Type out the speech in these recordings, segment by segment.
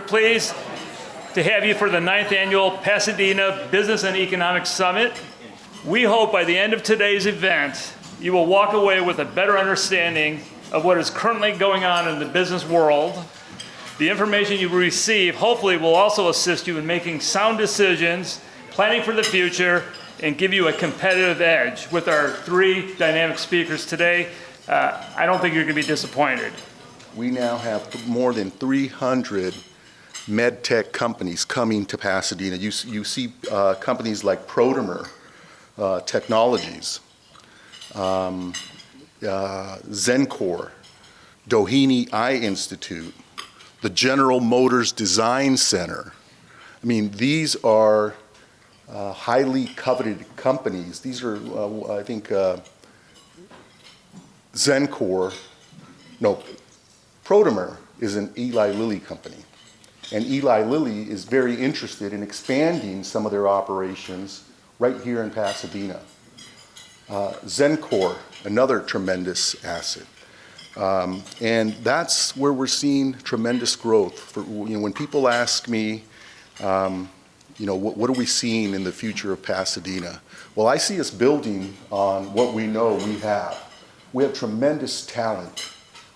are pleased to have you for the 9th Annual Pasadena Business and Economic Summit. We hope by the end of today's event, you will walk away with a better understanding of what is currently going on in the business world. The information you receive hopefully will also assist you in making sound decisions, planning for the future, and give you a competitive edge. With our 3 dynamic speakers today, I don't think you're going to be disappointed. We now have more than 300 med tech companies coming to Pasadena. You see companies like Protomer Technologies, Zencor, Doheny Eye Institute, the General Motors Design Center. I mean, these are highly coveted companies. These are, I think, Zencor, no, Protomer is an Eli Lilly company. And Eli Lilly is very interested in expanding some of their operations right here in Pasadena. Zencor, another tremendous asset. And that's where we're seeing tremendous growth. For, when people ask me, what are we seeing in the future of Pasadena? Well, I see us building on what we know we have. We have tremendous talent.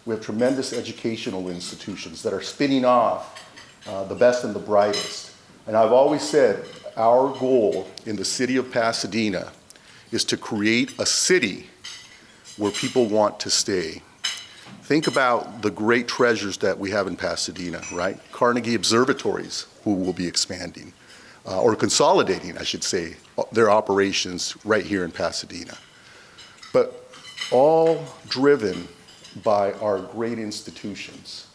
We have tremendous educational institutions that are spinning off the best and the brightest. And I've always said our goal in the city of Pasadena is to create a city where people want to stay. Think about the great treasures that we have in Pasadena, right? Carnegie Observatories, who will be expanding, or consolidating, I should say, their operations right here in Pasadena. But all driven by our great institutions.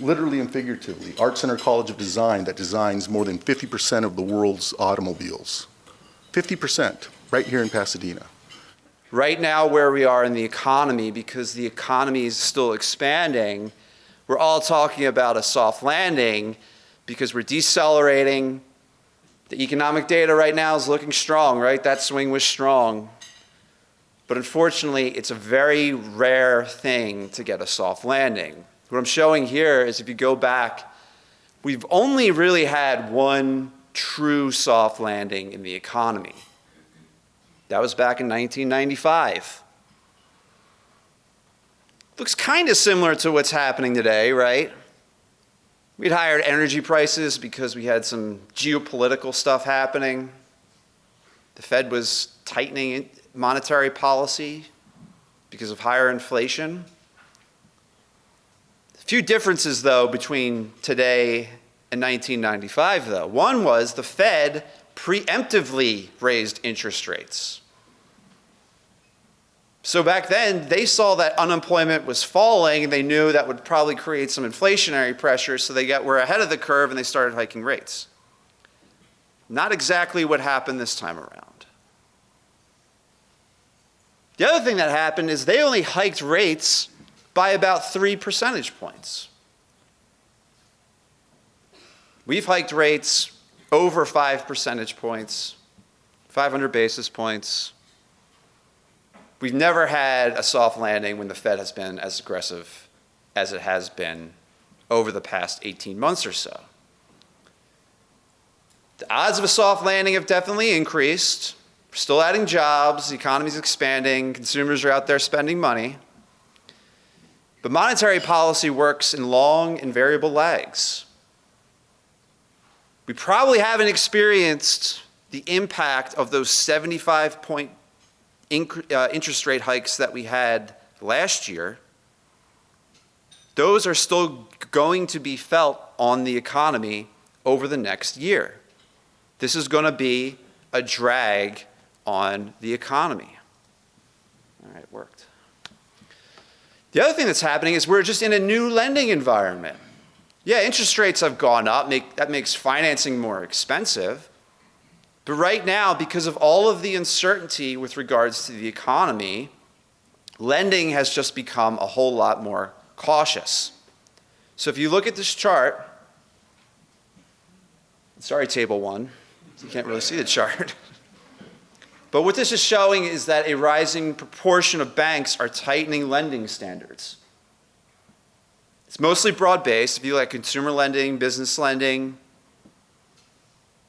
Literally and figuratively, Art Center College of Design that designs more than 50% of the world's automobiles. 50%, right here in Pasadena. Right now, where we are in the economy, because the economy is still expanding, we're all talking about a soft landing because we're decelerating. The economic data right now is looking strong, right? That swing was strong. But unfortunately, it's a very rare thing to get a soft landing. What I'm showing here is if you go back, we've only really had one true soft landing in the economy. That was back in 1995. Looks kind of similar to what's happening today, right? We'd higher energy prices because we had some geopolitical stuff happening. The Fed was tightening monetary policy because of higher inflation. A few differences, though, between today and 1995, though. One was the Fed preemptively raised interest rates. So back then, they saw that unemployment was falling, and they knew that would probably create some inflationary pressure, so were ahead of the curve and they started hiking rates. Not exactly what happened this time around. The other thing that happened is they only hiked rates by about 3 percentage points. We've hiked rates over 5 percentage points, 500 basis points. We've never had a soft landing when the Fed has been as aggressive as it has been over the past 18 months or so. The odds of a soft landing have definitely increased. We're still adding jobs, the economy's expanding, consumers are out there spending money. But monetary policy works in long and variable lags. We probably haven't experienced the impact of those 75-point interest rate hikes that we had last year. Those are still going to be felt on the economy over the next year. This is going to be a drag on the economy. All right, it worked. The other thing that's happening is we're just in a new lending environment. Yeah, interest rates have gone up. That makes financing more expensive. But right now, because of all of the uncertainty with regards to the economy, lending has just become a whole lot more cautious. So if you look at this chart, sorry, table 1, you can't really see the chart. But what this is showing is that a rising proportion of banks are tightening lending standards. It's mostly broad-based. If you like consumer lending, business lending.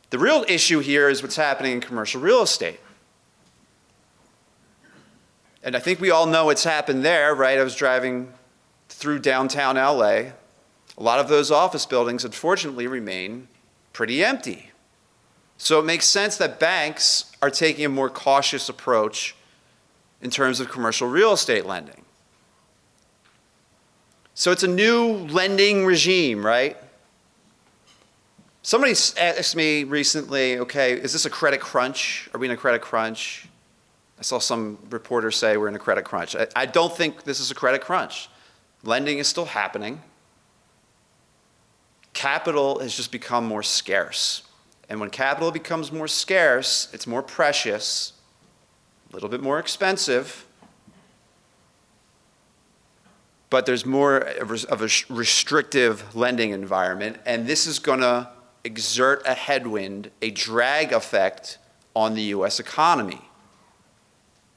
The real issue here is what's happening in commercial real estate. And I think we all know what's happened there, right? I was driving through downtown LA. A lot of those office buildings, unfortunately, remain pretty empty. So it makes sense that banks are taking a more cautious approach in terms of commercial real estate lending. So it's a new lending regime, right? Somebody asked me recently, okay, is this a credit crunch? Are we in a credit crunch? I saw some reporters say we're in a credit crunch. I don't think this is a credit crunch. Lending is still happening. Capital has just become more scarce. And when capital becomes more scarce, it's more precious, a little bit more expensive, but there's more of a restrictive lending environment, and this is going to exert a headwind, a drag effect on the U.S. economy.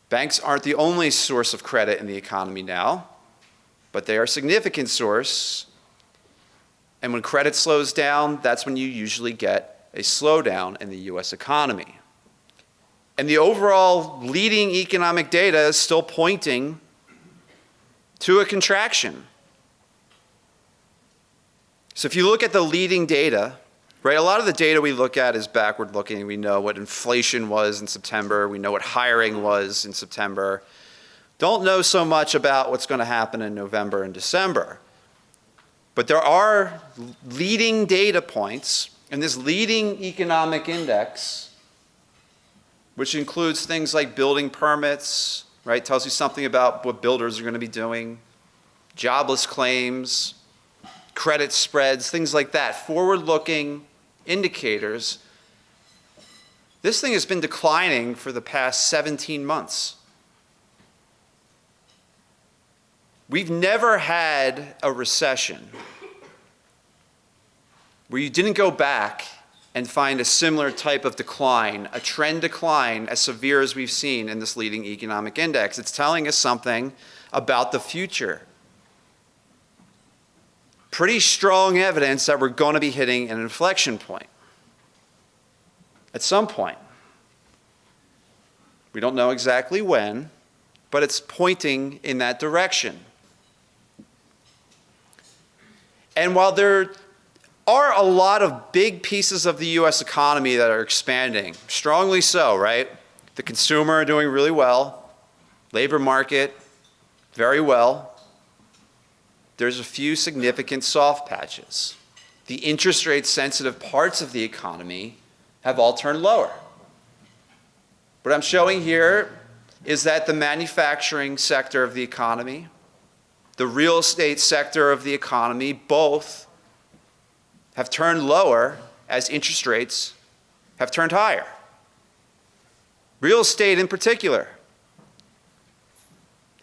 Banks aren't the only source of credit in the economy now, but they are a significant source, and when credit slows down, that's when you usually get a slowdown in the U.S. economy. And the overall leading economic data is still pointing to a contraction. So if you look at the leading data, right, a lot of the data we look at is backward looking. We know what inflation was in September. We know what hiring was in September. Don't know so much about what's going to happen in November and December. But there are leading data points, and this leading economic index, which includes things like building permits, right? Tells you something about what builders are going to be doing, jobless claims, credit spreads, things like that, forward-looking indicators. This thing has been declining for the past 17 months. We've never had a recession where you didn't go back and find a similar type of decline, a trend decline as severe as we've seen in this leading economic index. It's telling us something about the future. Pretty strong evidence that we're going to be hitting an inflection point at some point. We don't know exactly when, but it's pointing in that direction. And while there are a lot of big pieces of the U.S. economy that are expanding, strongly so, right? The consumer doing really well, labor market, very well. There's a few significant soft patches. The interest rate sensitive parts of the economy have all turned lower. What I'm showing here is that the manufacturing sector of the economy, the real estate sector of the economy, both have turned lower as interest rates have turned higher. Real estate in particular.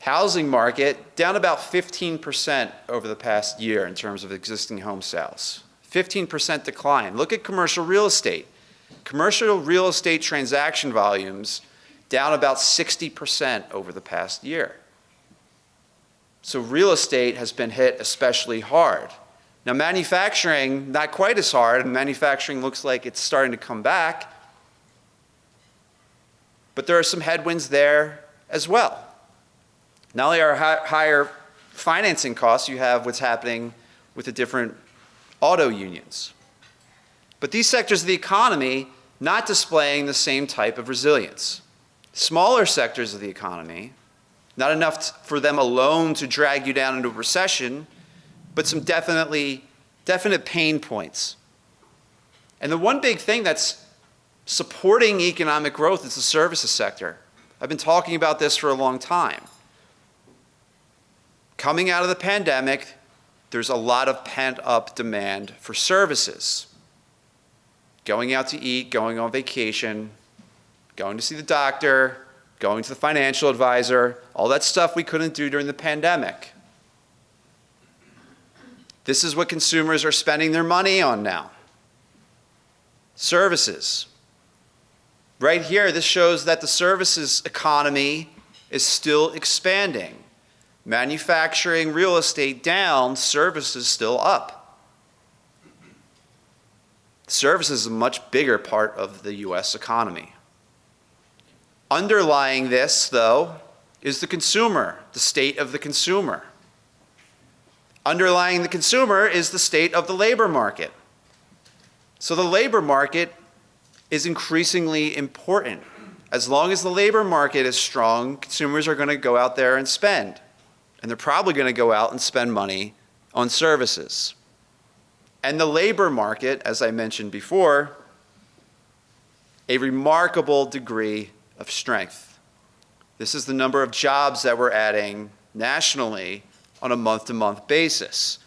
Housing market down about 15% over the past year in terms of existing home sales. 15% decline. Look at commercial real estate. Commercial real estate transaction volumes down about 60% over the past year. So real estate has been hit especially hard. Now manufacturing, not quite as hard, and manufacturing looks like it's starting to come back, but there are some headwinds there as well. Not only are higher financing costs, you have what's happening with the different auto unions. But these sectors of the economy not displaying the same type of resilience. Smaller sectors of the economy, not enough for them alone to drag you down into a recession, but some definite pain points. And the one big thing that's supporting economic growth is the services sector. I've been talking about this for a long time. Coming out of the pandemic, there's a lot of pent-up demand for services. Going out to eat, going on vacation, going to see the doctor, going to the financial advisor, all that stuff we couldn't do during the pandemic. This is what consumers are spending their money on now. Services. Right here, this shows that the services economy is still expanding. Manufacturing, real estate down, services still up. Services is a much bigger part of the US economy. Underlying this, though, is the consumer, the state of the consumer. Underlying the consumer is the state of the labor market. So the labor market is increasingly important. As long as the labor market is strong, consumers are going to go out there and spend. And they're probably going to go out and spend money on services. And the labor market, as I mentioned before, a remarkable degree of strength. This is the number of jobs that we're adding nationally on a month-to-month basis.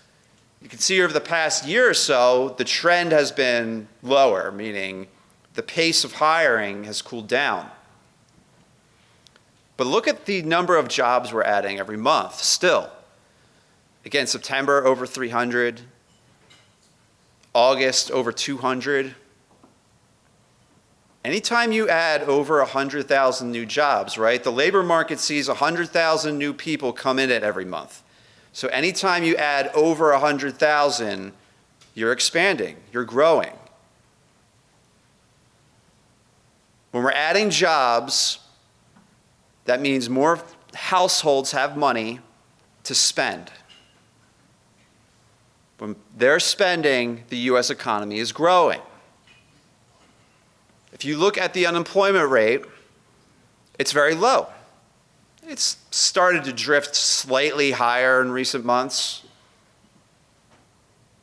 You can see over the past year or so, the trend has been lower, meaning the pace of hiring has cooled down. But look at the number of jobs we're adding every month still. Again, September over 300, August over 200. Anytime you add over 100,000 new jobs, right? The labor market sees 100,000 new people come in it every month. So anytime you add over 100,000, you're expanding, you're growing. When we're adding jobs, that means more households have money to spend. When they're spending, the US economy is growing. If you look at the unemployment rate, it's very low. It's started to drift slightly higher in recent months.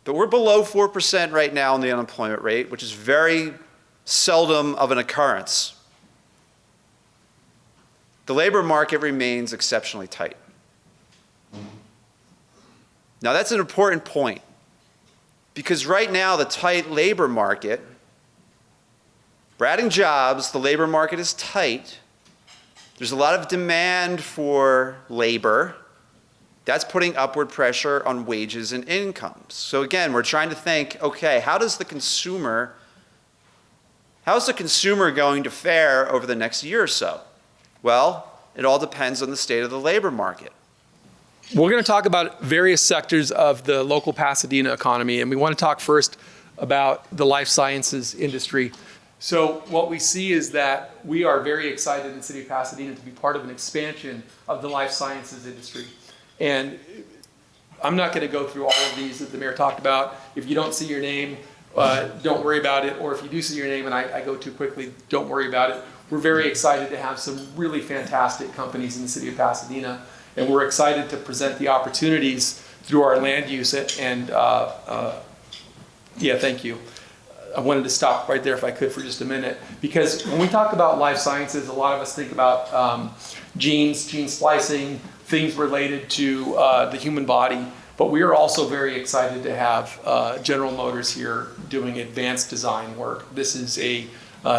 But we're below 4% right now in the unemployment rate, which is very seldom of an occurrence. The labor market remains exceptionally tight. Now that's an important point, because right now the tight labor market, we're adding jobs, the labor market is tight. There's a lot of demand for labor. That's putting upward pressure on wages and incomes. So again, we're trying to think, okay, how's the consumer going to fare over the next year or so? Well, it all depends on the state of the labor market. We're going to talk about various sectors of the local Pasadena economy, and we want to talk first about the life sciences industry. So what we see is that we are very excited in the city of Pasadena to be part of an expansion of the life sciences industry. And I'm not going to go through all of these that the mayor talked about. If you don't see your name, don't worry about it. Or if you do see your name and I go too quickly, don't worry about it. We're very excited to have some really fantastic companies in the city of Pasadena. And we're excited to present the opportunities through our land use. And yeah, thank you. I wanted to stop right there if I could for just a minute, because when we talk about life sciences, a lot of us think about genes, gene splicing, things related to the human body, but we are also very excited to have General Motors here doing advanced design work. This is a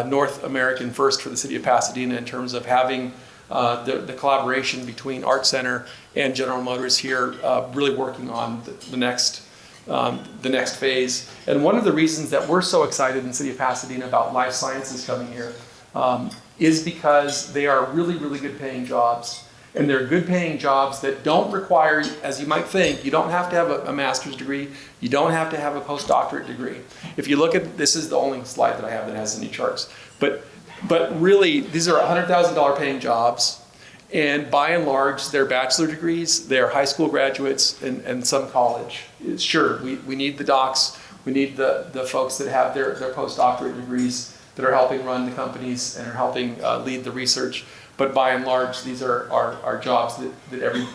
North American first for the city of Pasadena in terms of having the collaboration between Art Center and General Motors here really working on the next phase. And one of the reasons that we're so excited in the city of Pasadena about life sciences coming here is because they are really, really good paying jobs. And they're good paying jobs that don't require, as you might think, you don't have to have a master's degree, you don't have to have a postdoctorate degree. If you look at, this is the only slide that I have that has any charts, but really these are $100,000 paying jobs. And by and large, they're bachelor degrees, they're high school graduates, and some college. Sure, we need the docs, we need the folks that have their postdoctorate degrees that are helping run the companies and are helping lead the research. But by and large, these are jobs that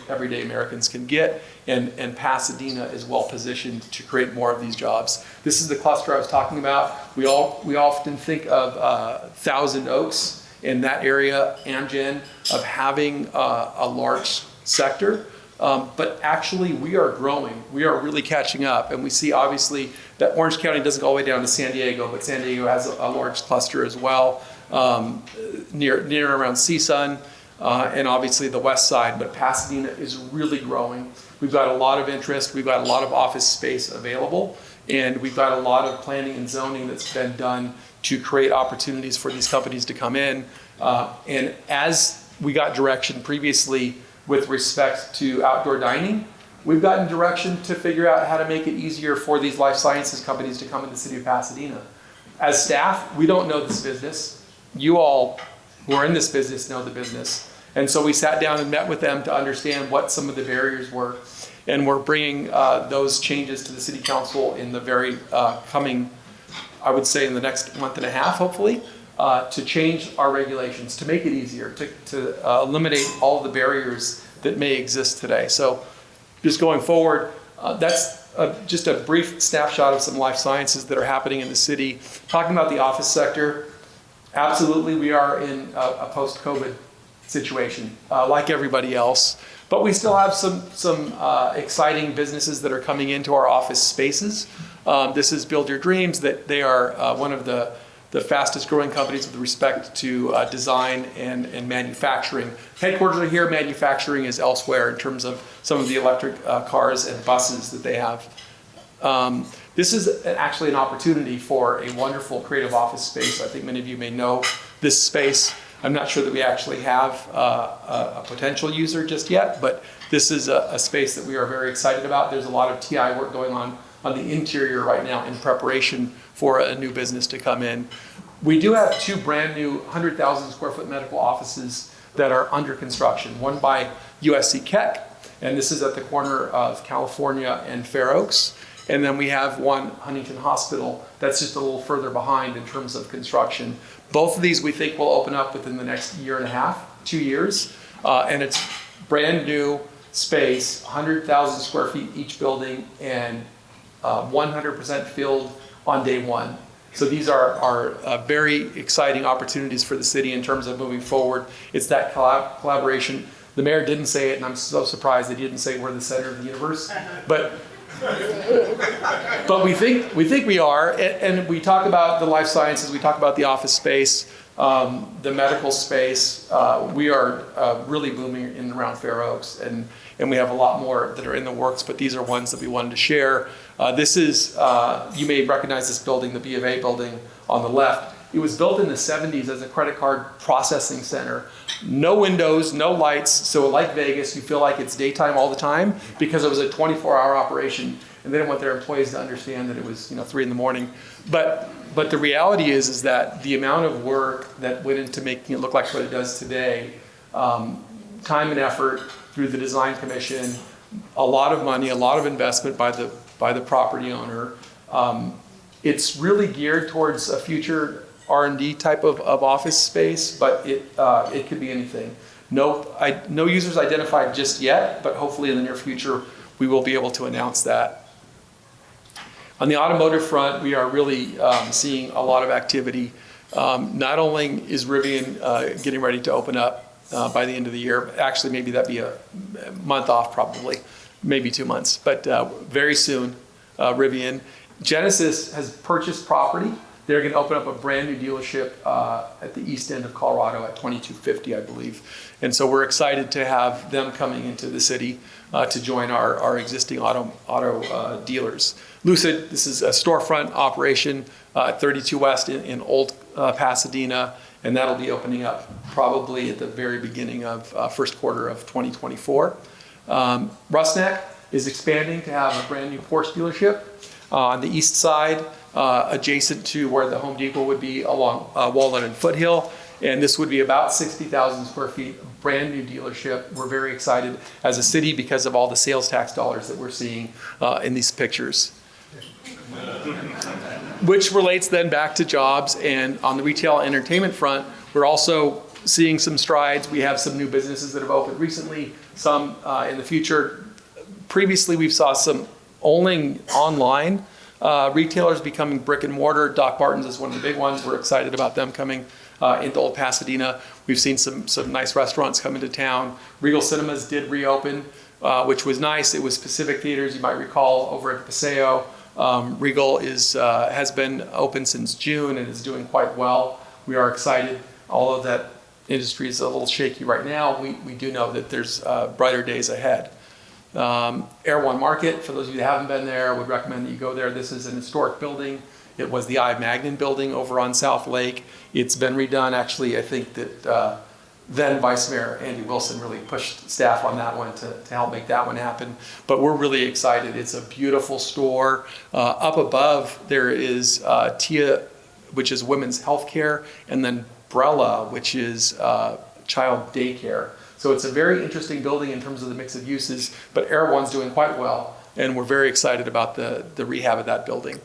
everyday Americans can get, and Pasadena is well positioned to create more of these jobs. This is the cluster I was talking about. We often think of Thousand Oaks in that area, Amgen, of having a large sector. But actually, we are growing. We are really catching up. And we see, obviously, that Orange County doesn't go all the way down to San Diego, but San Diego has a large cluster as well, near around CSUN, and obviously the west side. But Pasadena is really growing. We've got a lot of interest. We've got a lot of office space available. And we've got a lot of planning and zoning that's been done to create opportunities for these companies to come in. And as we got direction previously, with respect to outdoor dining. We've gotten direction to figure out how to make it easier for these life sciences companies to come in the city of Pasadena. As staff, we don't know this business. You all who are in this business know the business. And so we sat down and met with them to understand what some of the barriers were. And we're bringing those changes to the city council in the very coming, I would say in the next month and a half, hopefully, to change our regulations, to make it easier, to eliminate all of the barriers that may exist today. So just going forward, that's just a brief snapshot of some life sciences that are happening in the city. Talking about the office sector, absolutely we are in a post-COVID situation, like everybody else. But we still have some exciting businesses that are coming into our office spaces. This is Build Your Dreams, that they are one of the fastest growing companies with respect to design and manufacturing. Headquarters are here, manufacturing is elsewhere in terms of some of the electric cars and buses that they have. This is actually an opportunity for a wonderful creative office space. I think many of you may know this space. I'm not sure that we actually have a potential user just yet, but this is a space that we are very excited about. There's a lot of TI work going on the interior right now in preparation for a new business to come in. We do have two brand new 100,000 square foot medical offices that are under construction. One by USC Keck, and this is at the corner of California and Fair Oaks. And then we have one Huntington Hospital that's just a little further behind in terms of construction. Both of these we think will open up within the next year and a half, 2 years. And it's brand new space, 100,000 square feet each building, and 100% filled on day one. So these are very exciting opportunities for the city in terms of moving forward. It's that collaboration. The mayor didn't say it, and I'm so surprised that he didn't say we're the center of the universe. But we think we are, and we talk about the life sciences, we talk about the office space, the medical space. We are really booming in and around Fair Oaks, and we have a lot more that are in the works, but these are ones that we wanted to share. This is, you may recognize this building, the B of A building on the left. It was built in the 70s as a credit card processing center. No windows, no lights, so like Vegas, you feel like it's daytime all the time because it was a 24-hour operation, and they didn't want their employees to understand that it was 3 in the morning. But the reality is that the amount of work that went into making it look like what it does today, time and effort through the design commission, a lot of money, a lot of investment by the property owner. It's really geared towards a future R&D type of office space, but it could be anything. No users identified just yet, but hopefully in the near future we will be able to announce that. On the automotive front, we are really seeing a lot of activity. Not only is Rivian getting ready to open up by the end of the year, actually maybe that'd be a month off probably, maybe 2 months, but very soon, Rivian. Genesis has purchased property. They're going to open up a brand new dealership at the east end of Colorado at 2250, I believe. And so we're excited to have them coming into the city to join our existing auto dealers. Lucid, this is a storefront operation at 32 West in Old Pasadena, and that'll be opening up probably at the very beginning of first quarter of 2024. Rusnak is expanding to have a brand new Porsche dealership on the east side, adjacent to where the Home Depot would be along Walnut and Foothill. And this would be about 60,000 square feet, brand new dealership. We're very excited as a city because of all the sales tax dollars that we're seeing in these pictures. Which relates then back to jobs, and on the retail and entertainment front, we're also seeing some strides. We have some new businesses that have opened recently, some in the future. Previously, we've saw some only online retailers becoming brick and mortar. Doc Martens is one of the big ones. We're excited about them coming into Old Pasadena. We've seen some nice restaurants come into town. Regal Cinemas did reopen, which was nice. It was Pacific Theaters, you might recall, over at Paseo. Regal has been open since June and is doing quite well. We are excited. Although that industry is a little shaky right now, we do know that there's brighter days ahead. Air One Market, for those of you that haven't been there, I would recommend that you go there. This is an historic building. It was the I. Magnin building over on South Lake. It's been redone. Actually, I think that then Vice Mayor Andy Wilson really pushed staff on that one to help make that one happen. But we're really excited. It's a beautiful store. Up above there is TIA, which is women's health care, and then Brella, which is child daycare. So it's a very interesting building in terms of the mix of uses, but Erewhon's doing quite well, and we're very excited about the rehab of that building.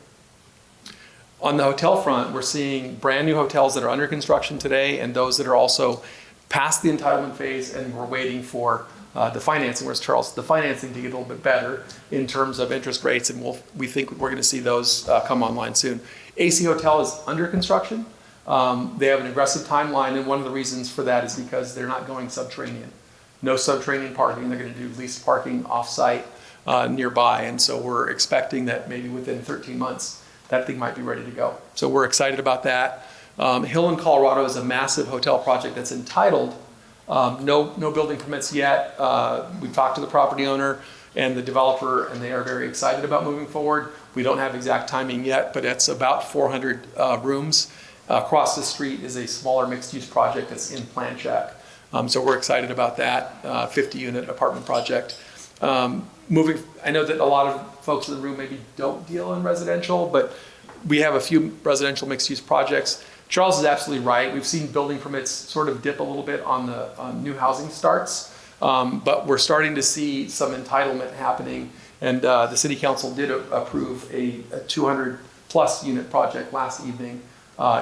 On the hotel front, we're seeing brand new hotels that are under construction today and those that are also past the entitlement phase, and we're waiting for the financing. Whereas Charles, the financing to get a little bit better in terms of interest rates, and we think we're going to see those come online soon. AC Hotel is under construction. They have an aggressive timeline, and one of the reasons for that is because they're not going subterranean. No subterranean parking. They're going to do leased parking off-site nearby, and so we're expecting that maybe within 13 months that thing might be ready to go. So we're excited about that. Hill in Colorado is a massive hotel project that's entitled. No building permits yet. We've talked to the property owner and the developer, and they are very excited about moving forward. We don't have exact timing yet, but it's about 400 rooms. Across the street is a smaller mixed-use project that's in plan check. So we're excited about that 50-unit apartment project. I know that a lot of folks in the room maybe don't deal in residential, but we have a few residential mixed-use projects. Charles is absolutely right. We've seen building permits sort of dip a little bit on new housing starts, but we're starting to see some entitlement happening. And the City Council did approve a 200-plus unit project last evening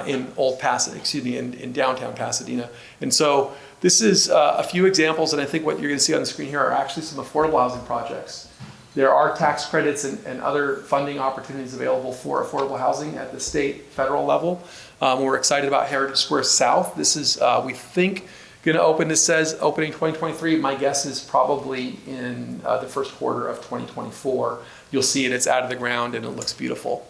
in downtown Pasadena. And so this is a few examples, and I think what you're going to see on the screen here are actually some affordable housing projects. There are tax credits and other funding opportunities available for affordable housing at the state, federal level. We're excited about Heritage Square South. This is, we think, going to open, this says opening 2023. My guess is probably in the first quarter of 2024. You'll see it, it's out of the ground, and it looks beautiful.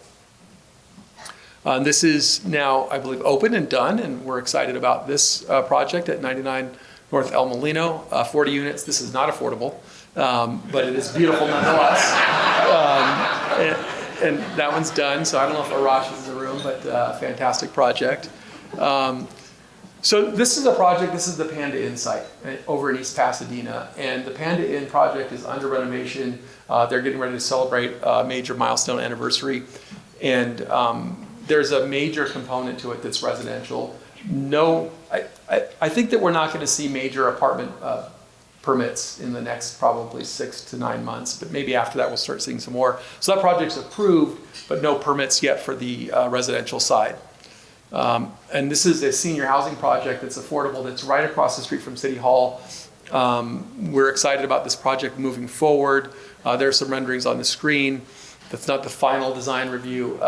This is now, I believe, open and done, and we're excited about this project at 99 North El Molino, 40 units. This is not affordable, but it is beautiful nonetheless. And that one's done, so I don't know if Arash is in the room, but fantastic project. So this is a project, this is the Panda Inn site over in East Pasadena, and the Panda Inn project is under renovation. They're getting ready to celebrate a major milestone anniversary, and there's a major component to it that's residential. No, I think that we're not going to see major apartment permits in the next probably 6 to 9 months, but maybe after that we'll start seeing some more. So that project's approved, but no permits yet for the residential side. And this is a senior housing project that's affordable, that's right across the street from City Hall. We're excited about this project moving forward. There are some renderings on the screen. That's not the final design review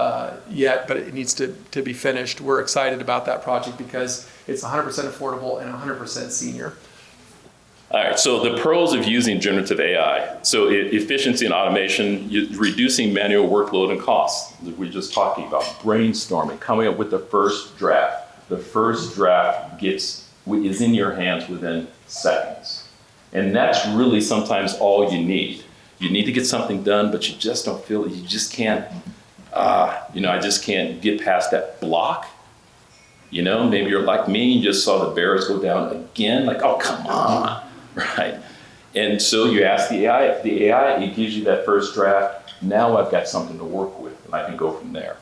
yet, but it needs to be finished. We're excited about that project because it's 100% affordable and 100% senior. All right, so the pros of using generative AI. So efficiency and automation, reducing manual workload and costs. We're just talking about brainstorming, coming up with the first draft. The first draft is in your hands within seconds. And that's really sometimes all you need. You need to get something done, but you just don't feel it. You just can't, I just can't get past that block. Maybe you're like me, you just saw the Bears go down again, like, oh, come on, right? And so you ask the AI, it gives you that first draft. Now I've got something to work with, and I can go from there.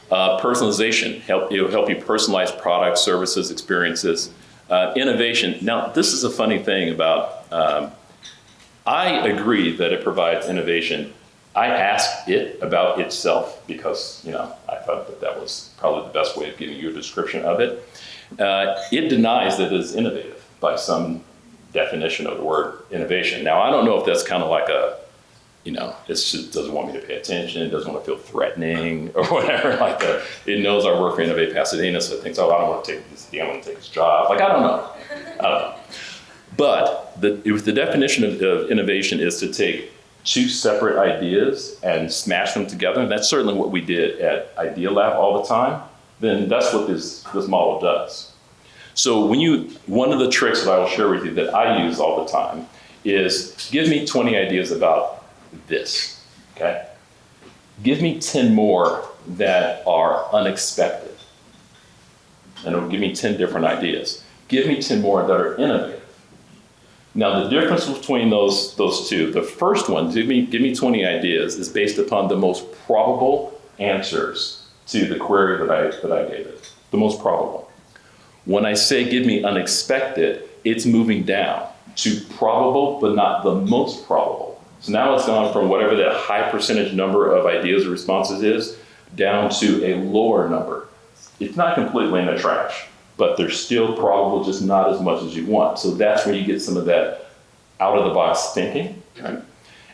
Personalization, it'll help you personalize products, services, experiences. Innovation, now this is a funny thing about, I agree that it provides innovation. I asked it about itself because, I thought that was probably the best way of giving you a description of it. It denies that it is innovative by some definition of the word innovation. Now, I don't know if that's kind of like it just doesn't want me to pay attention, it doesn't want to feel threatening or whatever like that. It knows I work for Innovate Pasadena, so it thinks, I don't want to take this, I don't want to take his job. Like, I don't know. But the definition of innovation is to take two separate ideas and smash them together. And that's certainly what we did at Idea Lab all the time. Then that's what this model does. So one of the tricks that I will share with you that I use all the time is give me 20 ideas about this, okay? Give me 10 more that are unexpected. And it'll give me 10 different ideas. Give me 10 more that are innovative. Now, the difference between those two, the first one, give me 20 ideas, is based upon the most probable answers to the query that I gave it, the most probable. When I say give me unexpected, it's moving down to probable, but not the most probable. So now it's gone from whatever that high percentage number of ideas or responses is, down to a lower number. It's not completely in the trash, but they're still probable, just not as much as you want. So that's where you get some of that out-of-the-box thinking. Right?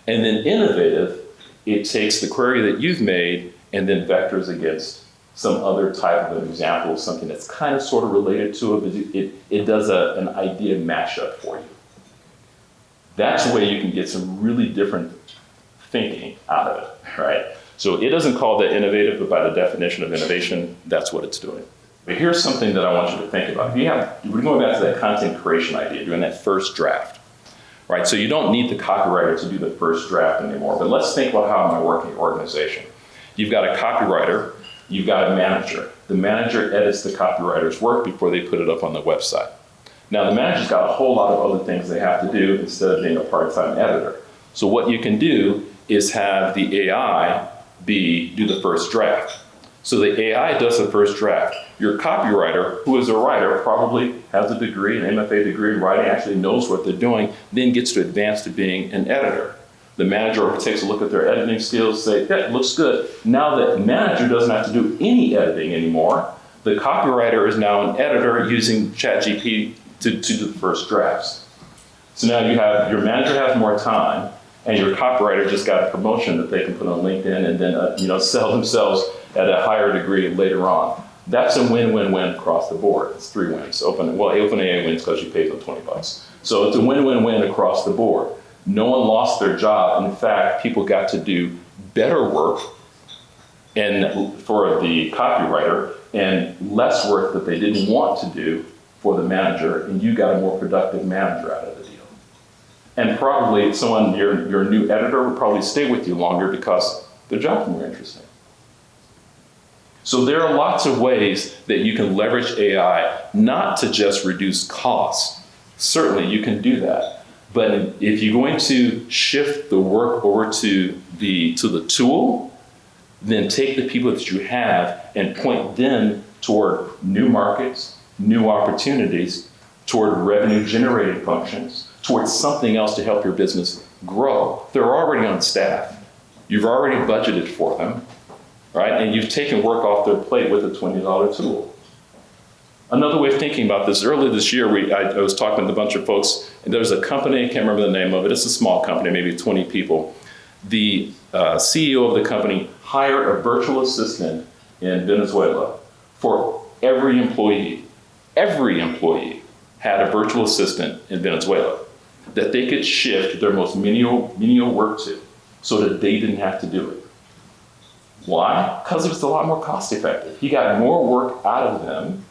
And then innovative, it takes the query that you've made and then vectors against some other type of an example, something that's kind of sort of related to it, but it does an idea mashup for you. That's the way you can get some really different thinking out of it, right? So it doesn't call that innovative, but by the definition of innovation, that's what it's doing. But here's something that I want you to think about. We're going back to that content creation idea, doing that first draft, right? So you don't need the copywriter to do the first draft anymore, but let's think about how am I working organization. You've got a copywriter, you've got a manager. The manager edits the copywriter's work before they put it up on the website. Now, the manager's got a whole lot of other things they have to do instead of being a part-time editor. So what you can do is have the AI do the first draft. So the AI does the first draft. Your copywriter, who is a writer, probably has a degree, an MFA degree in writing, actually knows what they're doing, then gets to advance to being an editor. The manager takes a look at their editing skills, say, yeah, it looks good. Now the manager doesn't have to do any editing anymore. The copywriter is now an editor using ChatGPT to do the first drafts. So now your manager has more time, and your copywriter just got a promotion that they can put on LinkedIn and then sell themselves at a higher degree later on. That's a win-win-win across the board. It's 3 wins. OpenAI wins because you paid them $20. So it's a win-win-win across the board. No one lost their job. In fact, people got to do better work for the copywriter and less work that they didn't want to do for the manager, and you got a more productive manager out of the deal. And probably your new editor would probably stay with you longer because the job's more interesting. So there are lots of ways that you can leverage AI not to just reduce costs. Certainly you can do that. But if you're going to shift the work over to the tool, then take the people that you have and point them toward new markets, new opportunities, toward revenue generating functions, towards something else to help your business grow. They're already on staff. You've already budgeted for them, right? And you've taken work off their plate with a $20 tool. Another way of thinking about this, earlier this year, I was talking to a bunch of folks, and there's a company, I can't remember the name of it, it's a small company, maybe 20 people. The CEO of the company hired a virtual assistant in Venezuela for every employee. Every employee had a virtual assistant in Venezuela that they could shift their most menial work to so that they didn't have to do it. Why? Because it was a lot more cost effective. He got more work out of them.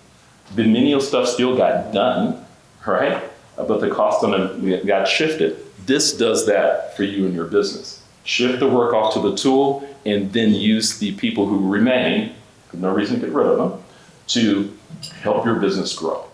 The menial stuff still got done, right? But the cost on it got shifted. This does that for you and your business. Shift the work off to the tool and then use the people who remain, no reason to get rid of them, to help your business grow.